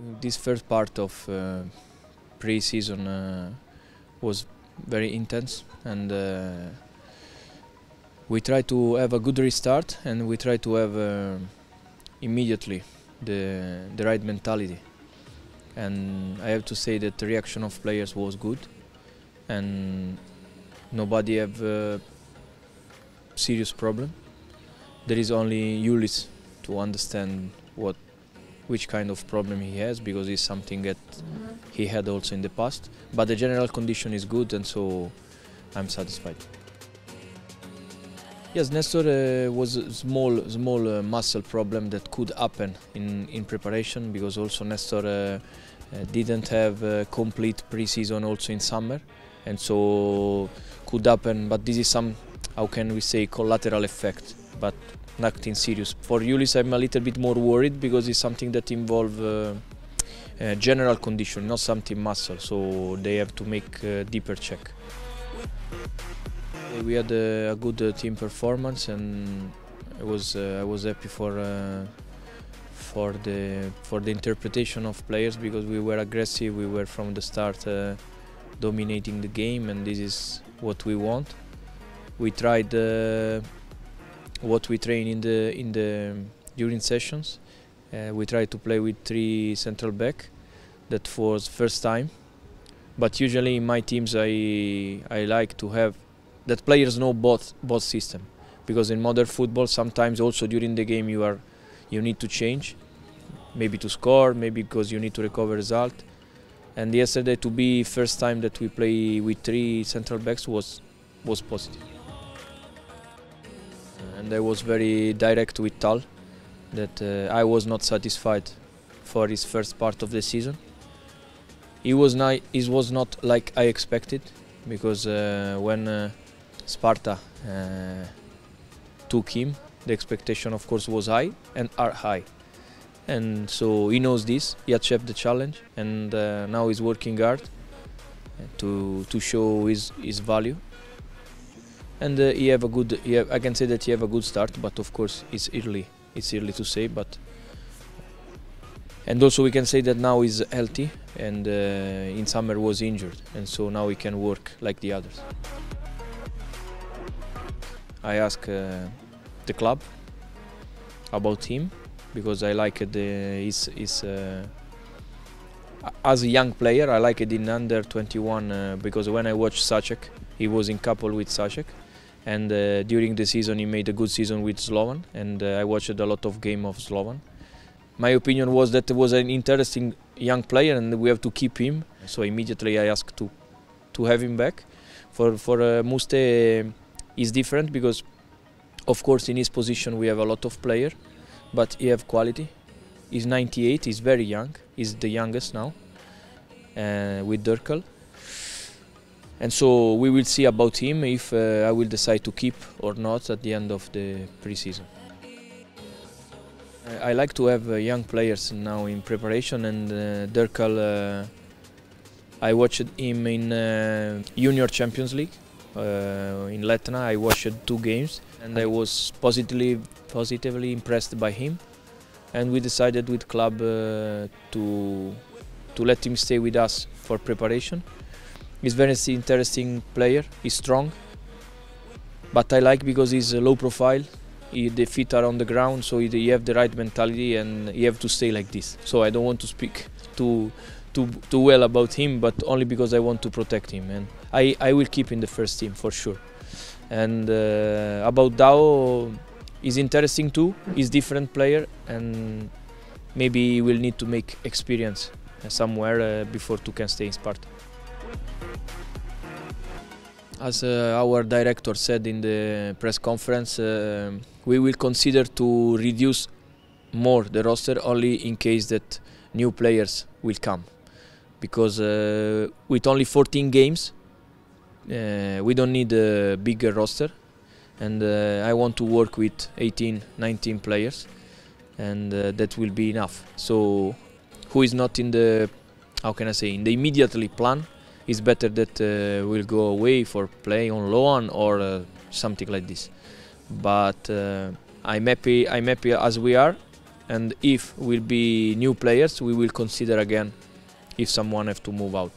This first part of pre-season was very intense, and we try to have a good restart, and we try to have immediately the right mentality. And I have to say that the reaction of players was good, and nobody have a serious problem. There is only Julis to understand which kind of problem he has, because it's something that he had also in the past. But the general condition is good, and so I'm satisfied. Yes, Nestor was a small muscle problem that could happen in preparation, because also Nestor didn't have a complete pre-season also in summer, and so could happen. But this is some, how can we say, collateral effect, but nothing serious. For Julis, I'm a little bit more worried, because it's something that involves general condition, not something muscle. So they have to make a deeper check. We had a good team performance, and I was happy for the interpretation of players, because we were aggressive. We were from the start dominating the game, and this is what we want. We tried what we train in the during sessions. We tried to play with 3 central back. That was first time, but usually in my teams I like to have that players know both system, because in modern football sometimes also during the game you need to change, maybe to score, maybe because you need to recover result. And yesterday, to be first time that we play with 3 central backs was positive. And I was very direct with Tal, that I was not satisfied for his first part of the season. It was not like I expected, because when Sparta took him, the expectation of course was high and are high, and so he knows this. He accepted the challenge, and now he's working hard to show his value. And I can say that he have a good start, but of course it's early to say. And also we can say that now he's healthy, and in summer was injured, and so now he can work like the others. I asked the club about him, because I like his as a young player. I like it in under 21, because when I watched Sacek, he was in couple with Sacek, and during the season he made a good season with Slovan, and I watched a lot of game of Slovan. My opinion was that it was an interesting young player, and we have to keep him. So immediately I asked to have him back. For Muste is different, because of course in his position we have a lot of players, but he have quality. He's 98, he's very young. He's the youngest now with Derkel. And so we will see about him if I will decide to keep or not at the end of the pre-season. I like to have young players now in preparation, and Derkel, I watched him in Junior Champions League in Letna. I watched 2 games, and I was positively impressed by him, and we decided with club to let him stay with us for preparation. He's a very interesting player. He's strong, but I like because he's low profile. The feet are on the ground, so he have the right mentality, and he have to stay like this. So I don't want to speak too well about him, but only because I want to protect him, and I will keep in the first team for sure. And about Dao, he's interesting too. He's different player, and maybe he will need to make experience somewhere before to can stay in Sparta. As our director said in the press conference, we will consider to reduce more the roster only in case that new players will come, because with only 14 games we don't need a bigger roster, and I want to work with 18-19 players, and that will be enough. So who is not in the, how can I say, in the immediately plan, it's better that we'll go away for play on loan or something like this. But I'm happy as we are, and if will be new players, we will consider again if someone have to move out.